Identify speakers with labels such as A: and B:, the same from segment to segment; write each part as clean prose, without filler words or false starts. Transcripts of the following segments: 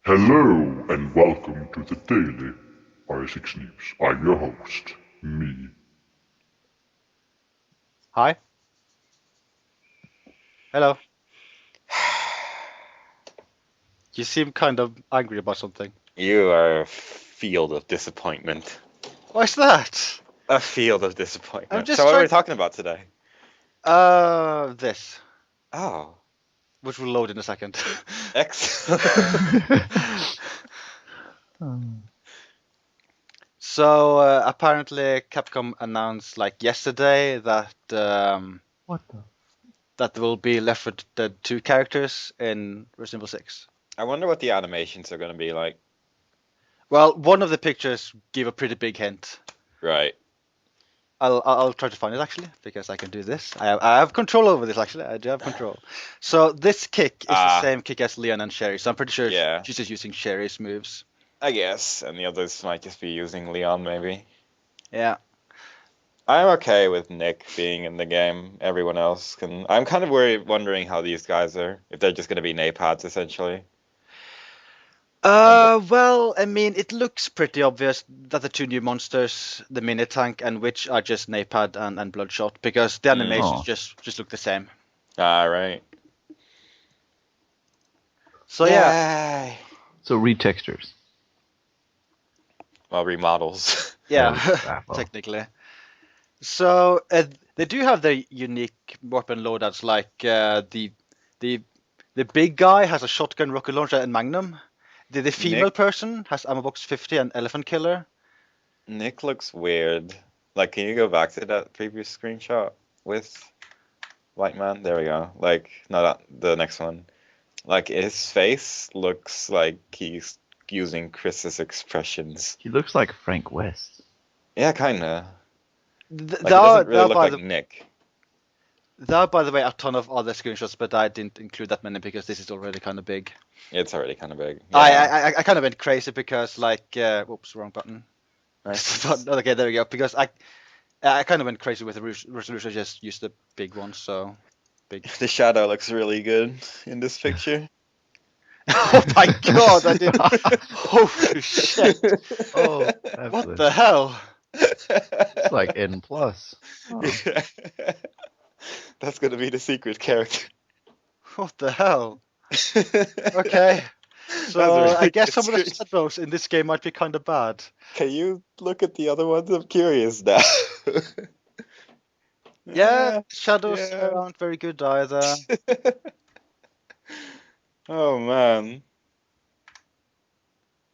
A: Hello and welcome to the Daily RE6 News. I'm your host, me.
B: Hi. Hello. You seem kind of angry about something.
C: You are a field of disappointment.
B: Why's that?
C: A field of disappointment.
B: I'm just
C: So what are we
B: trying.
C: talking about today?
B: This,
C: Oh,
B: which will load in a second.
C: excellent.
B: So apparently, Capcom announced like yesterday that
D: What the?
B: that there will be Left 4 Dead 2 characters in Resident Evil 6.
C: I wonder what the animations are going to be like.
B: Well, one of the pictures gave a pretty big hint.
C: Right.
B: I'll try to find it actually because I can do this. I have control over this actually. I do have control. So this kick is the same kick as Leon and Sherry. So I'm pretty sure
C: Yeah.
B: she's just using Sherry's moves.
C: I guess. And the others might just be using Leon, maybe.
B: Yeah.
C: I'm okay with Nick being in the game. Everyone else can. I'm kind of wondering how these guys are. If they're just going to be Napads, essentially.
B: Well, I mean, it looks pretty obvious that the two new monsters, the mini tank and Witch, are just Napad and Bloodshot because the animations just look the same.
C: All right.
B: So yeah.
D: So retextures.
C: Well, remodels.
B: Yeah, technically. So they do have their unique weapon loadouts. Like the big guy has a shotgun, rocket launcher, and magnum. The female person has ammo box 50 and elephant killer.
C: Nick looks weird. Like, can you go back to that previous screenshot with White Man? There we go. Like, no, the next one. Like, his face looks like he's using Chris's expressions.
D: He looks like Frank West.
C: Yeah, kinda. Like, he
B: There are,
C: doesn't really look like Nick.
B: There are, by the way, a ton of other screenshots, but I didn't include that many because this is already kind of big.
C: It's already kind of big. Yeah.
B: I kind of went crazy because, like, whoops, wrong button.
C: Nice.
B: Okay, there we go. Because I kind of went crazy with the resolution. I just used the big one, so big.
C: The shadow looks really good in this picture.
B: Oh my god! I did. Holy shit!
D: Oh,
B: What the hell?
D: It's like N plus. Oh.
C: That's gonna be the secret character.
B: What the hell? Okay. So I guess some of the shadows in this game might be kind of bad.
C: Can you look at the other ones? I'm curious now.
B: Yeah, shadows aren't very good either.
C: Oh man.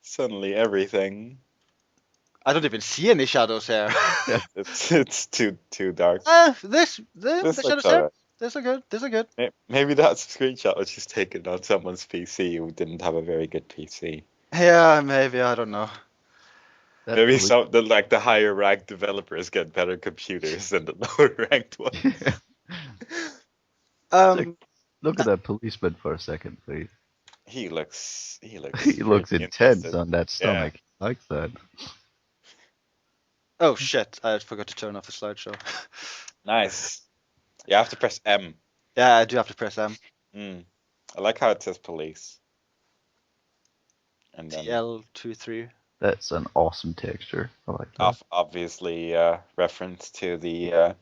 C: Suddenly everything.
B: I don't even see any shadows here.
C: It's too dark.
B: The shadows here. These are good. These are good.
C: Maybe that screenshot was just taken on someone's PC who didn't have a very good PC.
B: Yeah, maybe, I don't know.
C: Maybe the higher ranked developers get better computers than the lower ranked ones.
D: Look at that policeman for a second, please.
C: He looks
D: intense on that stomach. Yeah. Like that.
B: Oh shit, I forgot to turn off the slideshow.
C: Nice. You have to press M.
B: Yeah, I do have to press M.
C: I like how it says police. And then
B: TL23.
D: That's an awesome texture. I like that.
C: Obviously, reference to the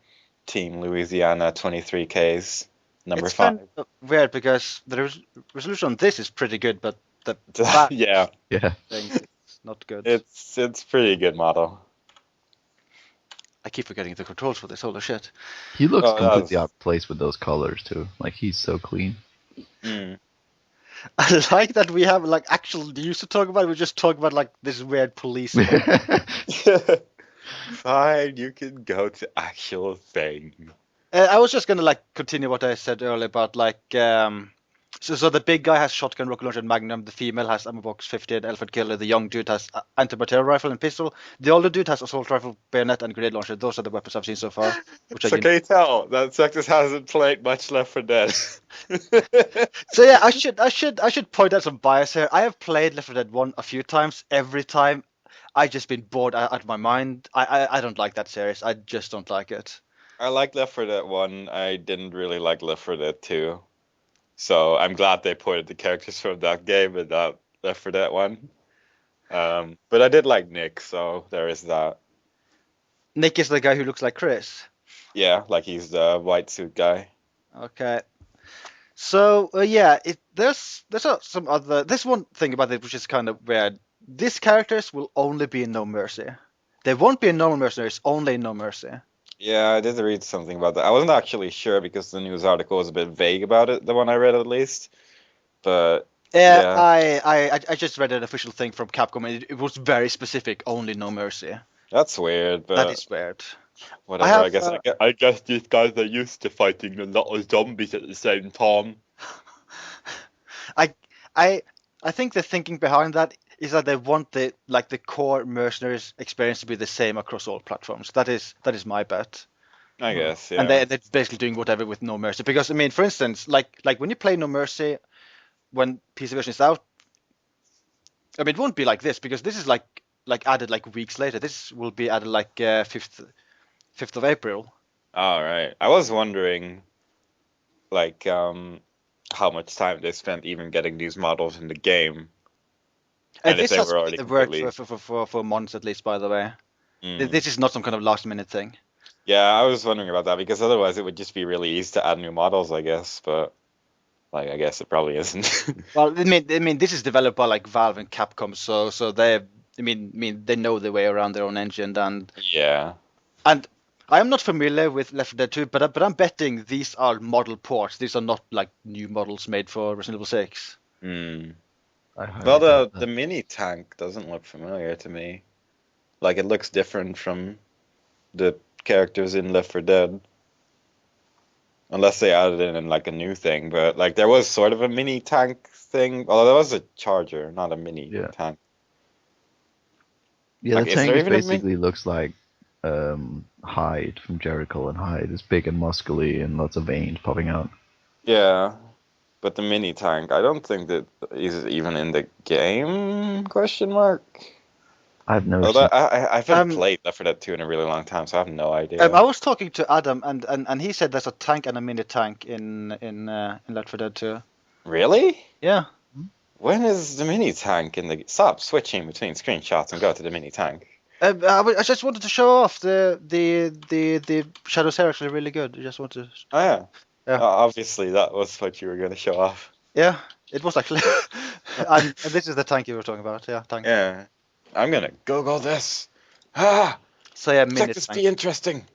C: Team Louisiana 23Ks number 5.
B: Kind of weird because the resolution on this is pretty good, but the back thing is not good.
C: It's pretty good model.
B: I keep forgetting the controls for this. Holy shit!
D: He looks completely out of place with those colors too. Like he's so clean.
B: I like that we have like actual news to talk about. We just talk about like this weird police.
C: Fine, you can go to actual thing.
B: I was just gonna like continue what I said earlier about like so the big guy has shotgun, rocket launcher, and magnum. The female has ammo box 50 and elephant killer. The young dude has anti-material rifle and pistol. The older dude has assault rifle, bayonet, and grenade launcher. Those are the weapons I've seen so far.
C: So can you tell that Sectus hasn't played much Left 4 Dead?
B: So yeah, I should point out some bias here. I have played Left 4 Dead 1 a few times. Every time, I've just been bored out of my mind. I don't like that series. I just don't like it.
C: I like Left 4 Dead 1. I didn't really like Left 4 Dead 2. So I'm glad they ported the characters from that game and not Left 4 Dead 1. But I did like Nick, so there is that.
B: Nick is the guy who looks like Chris.
C: Yeah, like he's the white suit guy.
B: Okay. So yeah, some other. There's one thing about it which is kind of weird. These characters will only be in No Mercy. They won't be in Normal Mercenaries, only in No Mercy.
C: Yeah, I did read something about that. I wasn't actually sure because the news article was a bit vague about it, the one I read at least. But
B: Yeah,
C: yeah,
B: I just read an official thing from Capcom, and it was very specific, only No Mercy.
C: that's weird.
B: That
C: But
B: is weird.
C: whatever.
B: have,
C: I guess I guess these guys are used to fighting a lot of zombies at the same time.
B: I think the thinking behind that is that they want the core mercenaries experience to be the same across all platforms. That is my bet.
C: I guess, yeah.
B: And they're basically doing whatever with No Mercy. Because I mean, for instance, like when you play No Mercy when PC version is out, I mean it won't be like this because this is like added like weeks later. This will be added like 5th of April.
C: All right. I was wondering, like, how much time they spent even getting these models in the game.
B: And
C: if
B: this
C: they
B: has
C: were already
B: been worked
C: completely...
B: for months at least, by the way.
C: Mm.
B: This is not some kind of last minute thing.
C: Yeah, I was wondering about that because otherwise it would just be really easy to add new models, I guess. But like, I guess it probably isn't.
B: Well, I mean, this is developed by like Valve and Capcom, so they, I mean, they know their way around their own engine, and
C: Yeah.
B: I am not familiar with Left 4 Dead 2, but I'm betting these are model ports. These are not like new models made for Resident Evil 6.
C: Hmm.
D: I highly
C: Well,
D: doubt
C: the
D: that.
C: mini tank doesn't look familiar to me. Like, it looks different from the characters in Left 4 Dead. Unless they added it in like a new thing, but like there was sort of a mini tank thing. Although there was a charger, not a mini
D: Yeah.
C: tank.
D: Yeah,
C: Like,
D: the
C: is
D: tank
C: there
D: is
C: even a
D: basically looks like Hyde from Jericho, and Hyde is big and muscly and lots of veins popping out.
C: Yeah, but the mini tank, I don't think that is even in the game? Question mark.
D: I've never
C: Although
D: seen.
C: I haven't
B: Um,
C: played Left 4 Dead 2 in a really long time, so I have no idea.
B: I was talking to Adam, and he said there's a tank and a mini tank in Left 4 Dead 2.
C: Really?
B: Yeah.
C: When is the mini tank in the... Stop switching between screenshots and go to the mini tank.
B: I just wanted to show off the Shadow's hair actually really good. I just want to.
C: Oh, yeah.
B: Yeah.
C: Obviously, that was what you were going to show off.
B: Yeah, it was actually. And this is the tank you were talking about. Yeah, tank.
C: Yeah. I'm going to Google this. Ah!
B: So yeah,
C: Check
B: mini
C: this
B: tank.
C: be interesting.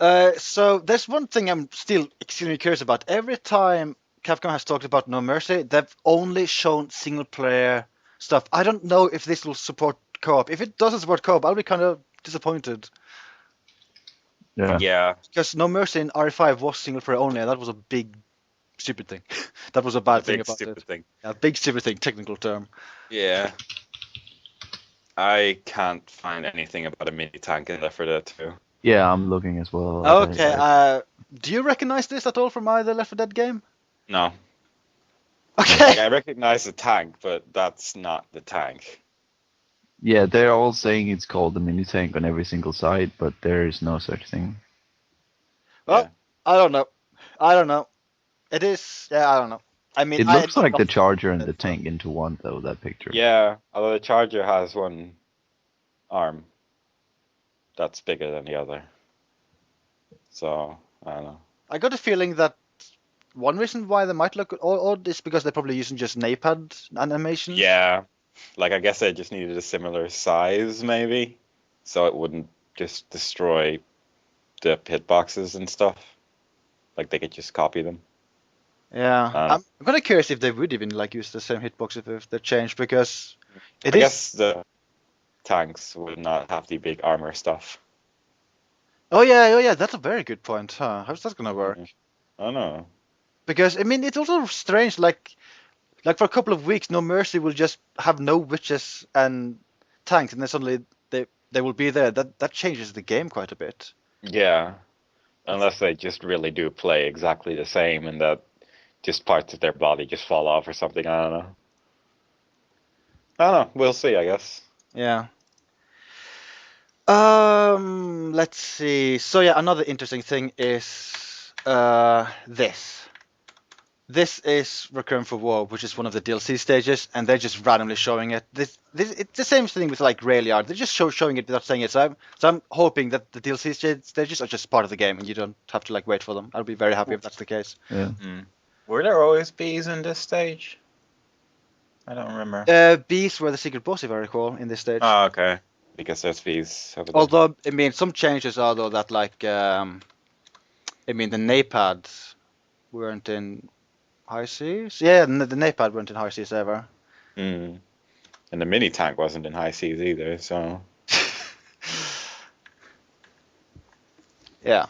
B: So there's one thing I'm still extremely curious about. Every time Capcom has talked about No Mercy, they've only shown single player stuff. I don't know if this will support co-op. If it doesn't support co-op, I'll be kind of disappointed.
D: Yeah.
C: Yeah.
B: Because No Mercy in RE5 was single player only, and that was a big stupid thing. That was a bad thing
C: Big
B: about
C: stupid
B: it.
C: thing.
B: A big stupid thing, technical term.
C: Yeah. I can't find anything about a mini tank in Left 4 Dead 2.
D: Yeah, I'm looking as well.
B: Okay, do you recognize this at all from either Left 4 Dead game?
C: No.
B: Okay.
C: Like, I recognize the tank, but that's not the tank.
D: Yeah, they're all saying it's called the mini tank on every single site, but there is no such thing.
B: Well,
C: Yeah.
B: I don't know. It is. Yeah, I don't know. I mean,
D: It looks like the
B: nothing
D: charger and
B: about
D: the
B: it,
D: tank into one, though, that picture.
C: Yeah, although the charger has one arm that's bigger than the other. So, I don't know.
B: I got a feeling that one reason why they might look odd is because they're probably using just napad animations.
C: Yeah. Like, I guess they just needed a similar size, maybe, so it wouldn't just destroy the hitboxes and stuff. Like, they could just copy them.
B: Yeah.
C: Um,
B: I'm kind of curious if they would even like use the same hitbox if they changed, because
C: I guess the tanks would not have the big armor stuff.
B: Oh yeah. That's a very good point. Huh? How's that gonna work?
C: I don't know.
B: Because I mean, it's also strange. Like for a couple of weeks, No Mercy will just have no witches and tanks, and then suddenly they will be there. That changes the game quite a bit.
C: Yeah. Unless they just really do play exactly the same and that just parts of their body just fall off or something. I don't know. I don't know. We'll see, I guess.
B: Yeah. Let's see. So yeah, another interesting thing is this this is Requiem for War, which is one of the DLC stages, and they're just randomly showing it. It's the same thing with like Rayliard. They're just showing it without saying it. So I'm hoping that the DLC stages are just part of the game, and you don't have to like wait for them. I'll be very happy if that's the case.
D: Yeah.
C: Were there always bees in this stage? I don't remember.
B: Bees were the secret boss, if I recall, in this stage.
C: Oh, okay. Because there's bees over there.
B: Although, I mean, some changes are though that like, I mean, the Napads weren't in high seas. Yeah, the Napad weren't in high seas ever.
C: And the mini tank wasn't in high seas either, so.
B: Yeah.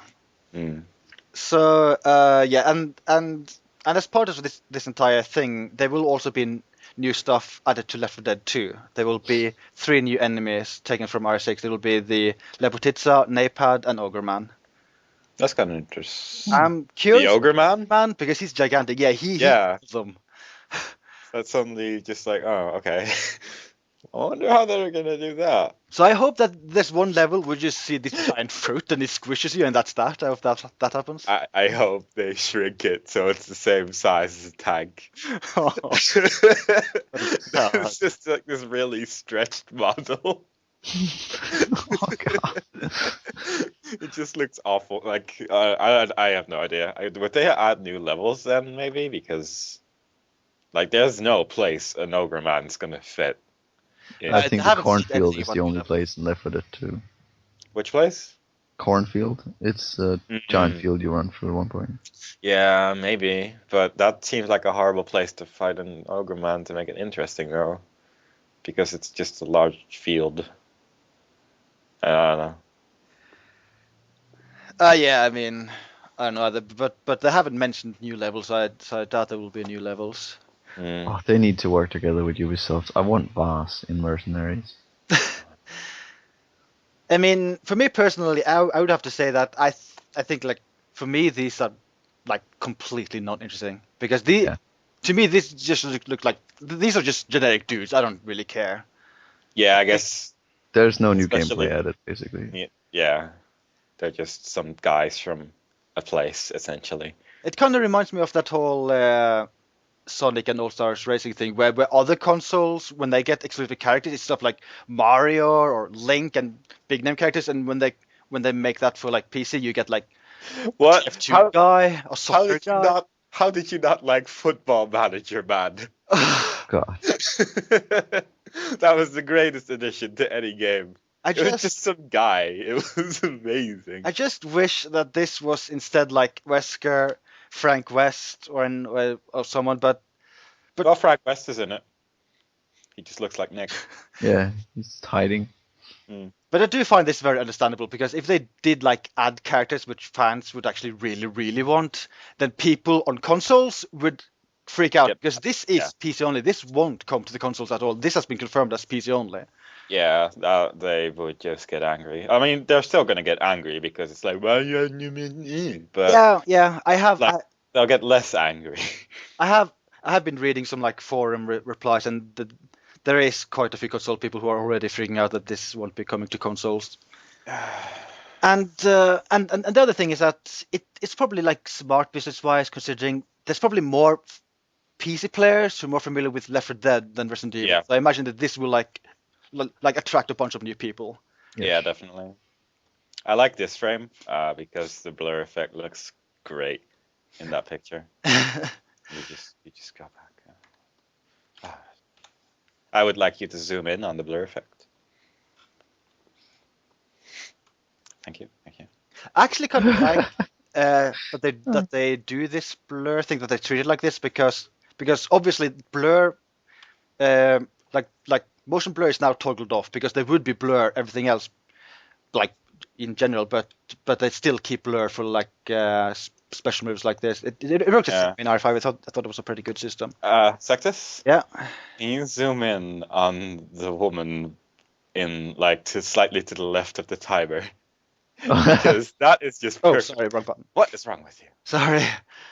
B: So yeah, and as part of this entire thing, there will also be new stuff added to Left 4 Dead 2. There will be 3 new enemies taken from RE6. There will be the Lepotitsa, Napad, and Ogre Man.
C: That's kind of interesting.
B: I'm curious.
C: The Ogre Man?
B: Because he's gigantic. Yeah, he them.
C: That's suddenly just like, oh, okay. I wonder how they're gonna do that.
B: So I hope that there's one level where you just see this giant fruit and it squishes you, and that's that. I hope that happens.
C: I hope they shrink it so it's the same size as a tank. It's just like this really stretched model.
D: Oh god.
C: It just looks awful. Like I have no idea. Would they add new levels then? Maybe because like there's no place an Ogre Man's gonna fit.
D: I think the
B: haven't seen
D: cornfield
B: anything
D: is
B: about
D: the only
B: that.
D: place in Left 4 Dead 2.
C: Which place?
D: Cornfield. It's a giant field you run through at one point.
C: Yeah, maybe. But that seems like a horrible place to fight an Ogre Man to make it interesting, though. Because it's just a large field. I don't know.
B: Yeah, I mean, I don't know either, but they haven't mentioned new levels, so I doubt there will be new levels.
D: Oh, they need to work together with Ubisoft. I want Voss in Mercenaries.
B: I mean, for me personally, I would have to say that I think like for me these are like completely not interesting because to me this just look like these are just generic dudes. I don't really care.
C: Yeah, I guess.
D: There's no new
C: Especially-
D: gameplay added, basically.
C: Yeah. They're just some guys from a place, essentially.
B: It kind of reminds me of that whole Sonic and All Stars Racing thing, where other consoles, when they get exclusive characters, it's stuff like Mario or Link and big name characters, and when they make that for like PC, you get like
C: What?
B: F2 guy or soccer guy.
C: How did you not like Football Manager, man?
D: God.
C: That was the greatest addition to any game.
B: I
C: It was just some guy. It was amazing.
B: I just wish that this was instead like Wesker, Frank West, or someone, but
C: Well, Frank West is in it. He just looks like Nick.
D: Yeah, he's hiding.
B: But I do find this very understandable because if they did like add characters which fans would actually really, really want, then people on consoles would freak out because this is PC only. This won't come to the consoles at all. This has been confirmed as PC only.
C: Yeah, they would just get angry. I mean, they're still gonna get angry because it's like, well, but
B: Yeah.
C: they'll get less angry.
B: I have been reading some like forum replies, and there is quite a few console people who are already freaking out that this won't be coming to consoles. And the other thing is that it's probably like smart business wise, considering there's probably more PC players who are more familiar with Left 4 Dead than Resident Evil.
C: Yeah.
B: So I imagine that this will like attract a bunch of new people.
C: Yeah, definitely. I like this frame because the blur effect looks great in that picture. You just go back. I would like you to zoom in on the blur effect. Thank you.
B: I actually kind of like that they do this blur thing, that they treat it like this because obviously blur like motion blur is now toggled off because there would be blur everything else like in general, but they still keep blur for like special moves like this. It works in R5. I thought it was a pretty good system.
C: Sectus?
B: Yeah.
C: Can you zoom in on the woman in like slightly to the left of the timer? Because that is just perfect.
B: Oh, sorry, wrong button.
C: What is wrong with you?
B: Sorry.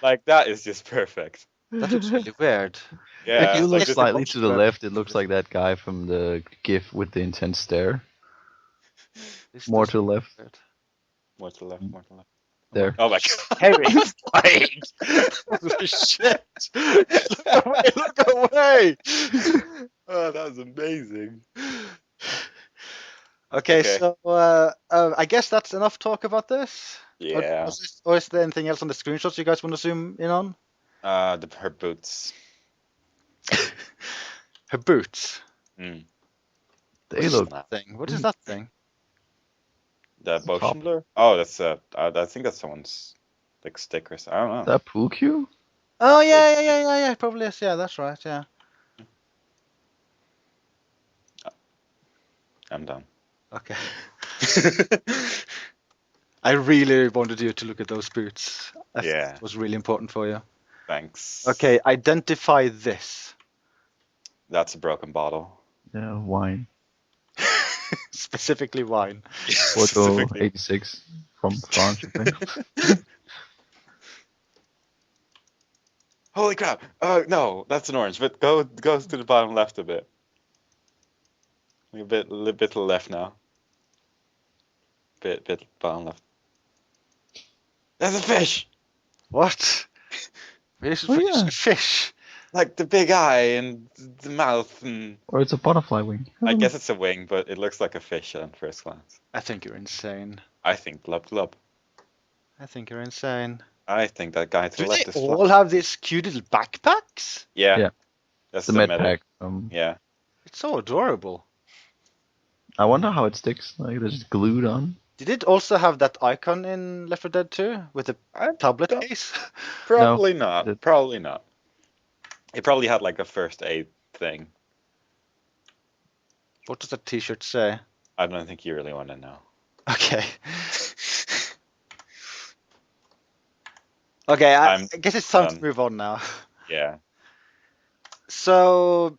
C: Like that is just perfect.
B: That looks really weird.
C: Yeah.
D: If you
C: it's
D: look
C: like
D: slightly to the left, it looks like that guy from the GIF with the intense stare.
B: This
D: More
B: does
D: to the
B: look
D: left.
B: weird.
C: More to the left.
D: There.
C: Oh my god.
B: Harry's flying! Holy shit! Look away! Look away!
C: Oh, that was amazing.
B: Okay,
C: Okay.
B: so I guess that's enough talk about this.
C: Yeah.
B: Or is there anything else on the screenshots you guys want to zoom in on?
C: Her boots.
B: Her boots.
C: Mm.
D: They look.
B: That thing. What is that thing?
C: The
D: Top.
C: motion blur? Oh, that's I think that's someone's like stickers. I don't know.
D: Is that pool cue?
B: Oh yeah. It probably is. Yeah, that's right. Yeah.
C: I'm done.
B: Okay. I really wanted you to look at those boots.
C: Yeah.
B: It was really important for you.
C: Thanks.
B: Okay, identify this.
C: That's a broken bottle.
D: Yeah, wine.
B: Specifically wine.
D: Photo
C: Specifically.
D: 86 from France, I think.
C: Holy crap! No, that's an orange. But go to the bottom left a bit. A bit to the left now. Bit bottom left. There's a fish.
B: What? Fish?
D: Oh, yeah.
B: Fish.
C: Like the big eye and the mouth and.
D: Or it's a butterfly wing.
C: I guess it's a wing, but it looks like a fish at first glance.
B: I think you're insane.
C: I think glub glub.
B: I think you're insane.
C: I think that guy to
B: Do
C: the left
B: they
C: is
B: all have these cute little backpacks?
C: Yeah.
D: Yeah.
C: That's
D: the
C: the
D: med
C: meta.
D: pack.
C: Yeah.
B: It's so adorable.
D: I wonder how it sticks. Like it's just glued on.
B: Did it also have that icon in Left 4 Dead 2 with the
C: I
B: tablet
C: don't-
B: case?
C: Probably not.
D: It-
C: Probably not. It probably had like a first aid thing.
B: What does that t-shirt say?
C: I don't think you really want to know.
B: Okay. Okay, I
C: I'm
B: guess it's time
C: done.
B: to move on now.
C: Yeah.
B: So,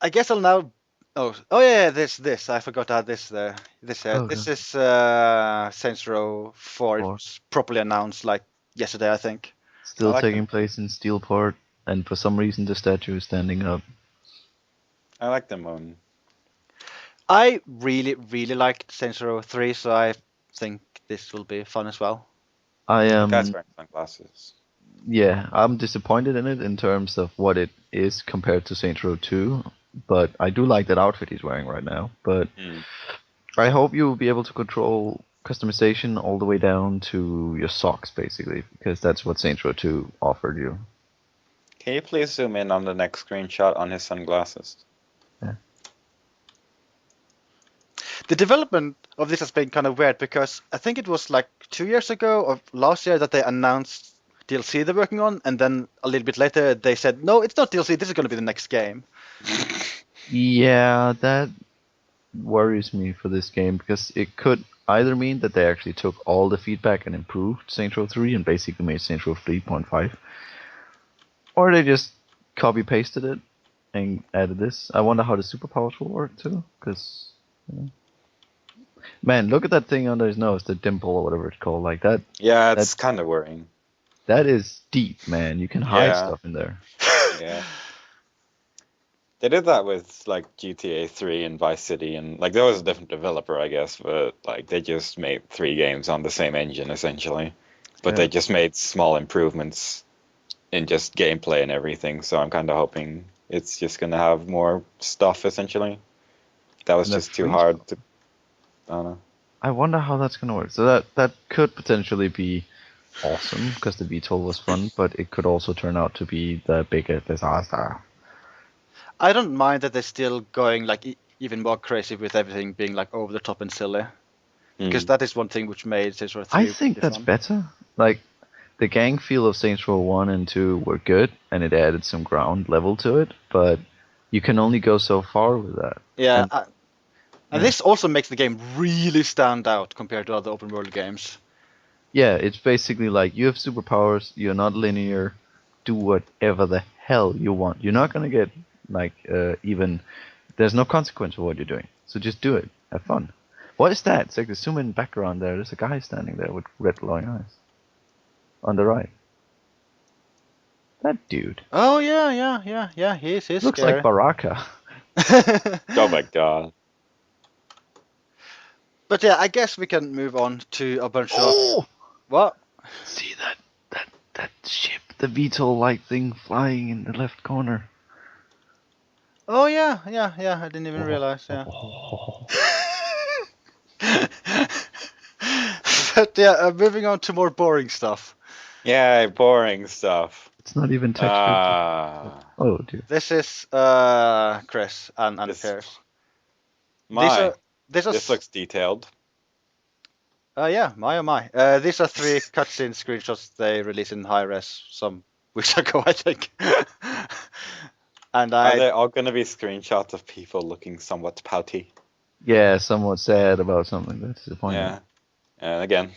B: I guess I'll now. Oh yeah, this. I forgot to add this there. This
D: Oh,
B: this
D: okay.
B: is Saints Row 4. It
D: 4.
B: was properly announced like yesterday, I think.
D: Still
C: I like
D: taking
C: them.
D: place in Steelport, and for some reason the statue is standing up.
C: I like the moon.
B: I really liked Saints Row 3, so I think this will be fun as well.
D: I
C: The
D: am.
C: guy's wearing sunglasses.
D: Yeah, I'm disappointed in it in terms of what it is compared to Saints Row 2, but I do like that outfit he's wearing right now. But
C: Mm.
D: I hope you will be able to control customization all the way down to your socks, basically, because that's what Saints Row 2 offered you.
C: Can you please zoom in on the next screenshot on his sunglasses?
B: The development of this has been kind of weird because I think it was like 2 years ago or last year that they announced DLC they're working on, and then a little bit later they said, no, it's not DLC, this is going to be the next game.
D: Yeah, that worries me for this game because it could either mean that they actually took all the feedback and improved Saints Row 3 and basically made Saints Row 3.5, or they just copy pasted it and added this. I wonder how the superpowers will work too, because man, look at that thing under his nose, the dimple or whatever it's called, like that.
C: Yeah,
D: That's-
C: it's kind of worrying.
D: That is deep, man. You can hide
C: Yeah.
D: stuff in there.
C: Yeah. They did that with like GTA 3 and Vice City, and like there was a different developer, I guess, but like they just made 3 games on the same engine essentially. But
D: Yeah.
C: they just made small improvements in just gameplay and everything. So I'm kind of hoping it's just gonna have more stuff essentially. That was
D: And
C: just
D: that's
C: too
D: free
C: hard to. I don't know.
D: I wonder how that's gonna work. So that could potentially be awesome because the VTOL was fun, but it could also turn out to be the biggest disaster.
B: I don't mind that they're still going like even more crazy with everything being like over the top and silly. Because
C: Mm.
B: that is one thing which made Saints Row 3
D: I think
B: really
D: that's
B: fun.
D: better. Like the gang feel of Saints Row 1 and 2 were good, and it added some ground level to it, but you can only go so far with that.
B: Yeah,
D: And-
B: and this also makes the game really stand out compared to other open world games.
D: Yeah, it's basically like you have superpowers, you're not linear, do whatever the hell you want. You're not gonna get like even there's no consequence for what you're doing. So just do it. Have fun. What is that? It's like the zoom in background there. There's a guy standing there with red glowing eyes. On the right. That dude.
B: Oh yeah. He's
D: Looks
B: scary.
D: like Baraka.
C: Oh my god.
B: But yeah, I guess we can move on to a bunch of
D: Oh!
B: what?
D: See that ship, the VTOL-like thing flying in the left corner.
B: Oh yeah. I didn't even realize. Yeah. But yeah, moving on to more boring stuff.
C: Yeah, boring stuff.
D: It's not even textured. Oh dear.
B: This is Chris and
C: This-
B: Piers.
C: My,
B: These are
C: this looks detailed.
B: yeah, my oh my. These are 3 cutscene screenshots they released in high res some weeks ago, I think. And
C: Are they all going to be screenshots of people looking somewhat pouty?
D: Yeah, somewhat sad about something. That's disappointing.
C: Yeah. And again.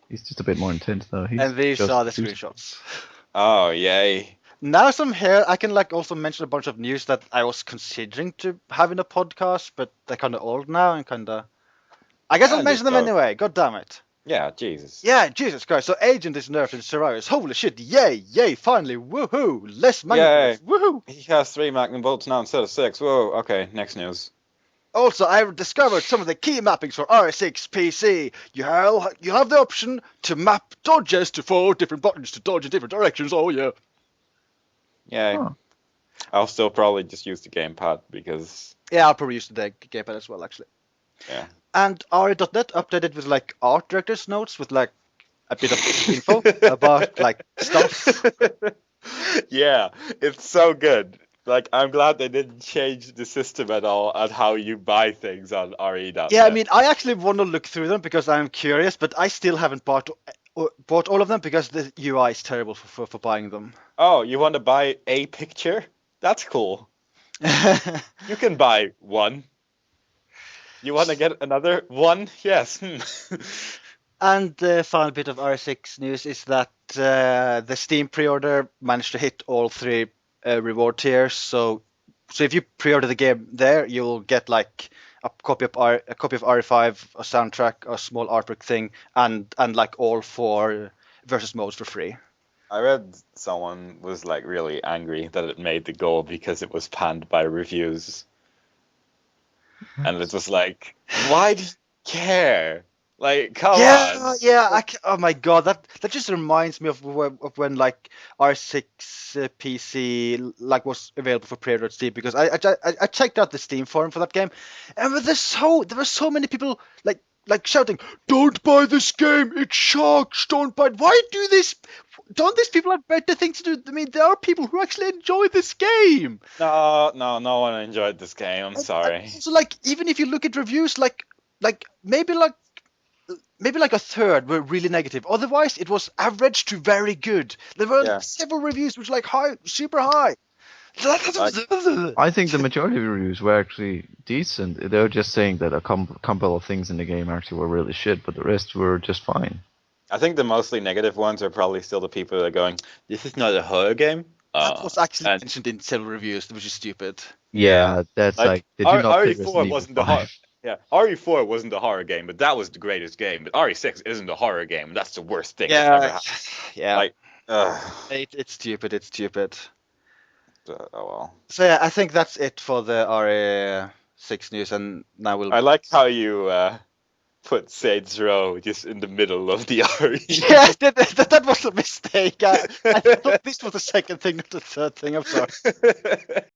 D: He's just a bit more intense though.
B: and these are the screenshots.
C: Oh, yay.
B: Now some here, I can like also mention a bunch of news that I was considering to have in a podcast, but they're kind of old now and kind of. I guess
C: Yeah,
B: I'll mention them
C: just go.
B: anyway. God damn it.
C: Yeah, Jesus.
B: Yeah, Jesus Christ. So Agent is nerfed in Sirius. Holy shit. Yay, finally. Woohoo. Less magnets. Woohoo.
C: He has 3 Magnum bolts now instead of 6. Whoa, okay, next news.
B: Also, I discovered some of the key mappings for RE6 PC. You have the option to map dodges to 4 different buttons to dodge in different directions. Oh yeah.
C: Yay.
D: Huh.
C: I'll still probably just use the gamepad because,
B: Yeah, I'll probably use the gamepad as well, actually.
C: yeah.
B: And RE.net updated with like art director's notes with like a bit of info about like stuff.
C: Yeah, it's so good. Like, I'm glad they didn't change the system at all on how you buy things on RE.net.
B: Yeah, I mean, I actually want to look through them because I'm curious, but I still haven't bought all of them because the UI is terrible for buying them.
C: Oh, you want to buy a picture? That's cool. You can buy one. You want to get another one? Yes.
B: And the final bit of RE6 news is that the Steam pre-order managed to hit all 3 reward tiers. So if you pre-order the game there, you'll get like a copy of RE5, a soundtrack, a small artwork thing, and like all 4 versus modes for free.
C: I read someone was like really angry that it made the goal because it was panned by reviews. And it was like, why do you care? Like, come on.
B: Yeah. Oh my god, that just reminds me of when like R6 PC like was available for pre-order at Steam, because I checked out the Steam forum for that game, and there were so many people like shouting, "Don't buy this game! It sucks! Don't buy it! Why do this? Don't these people have better things to do?" I mean, there are people who actually enjoy this game.
C: No one enjoyed this game. I'm sorry.
B: So like, even if you look at reviews, like maybe like a third were really negative. Otherwise, it was average to very good. There were several reviews which were like high, super high.
D: I think the majority of the reviews were actually decent. They were just saying that a couple of things in the game actually were really shit, but the rest were just fine.
C: I think the mostly negative ones are probably still the people that are going, this is not a horror game.
B: That was actually mentioned in several reviews, which is stupid.
D: Yeah, that's like did you not play
C: RE4
D: Resident
C: wasn't
D: Evil
C: the horror.
D: 5?
C: Yeah, RE4 wasn't a horror game, but that was the greatest game. But RE6 isn't a horror game. That's the worst thing that's ever happened.
B: Yeah.
C: Like,
B: It's stupid. It's stupid.
C: oh well.
B: So yeah, I think that's it for the RE6 news, and now we'll.
C: I like how you put Saints Row just in the middle of the RE.
B: Yeah, that was a mistake. I thought this was the second thing, not the third thing. I'm sorry.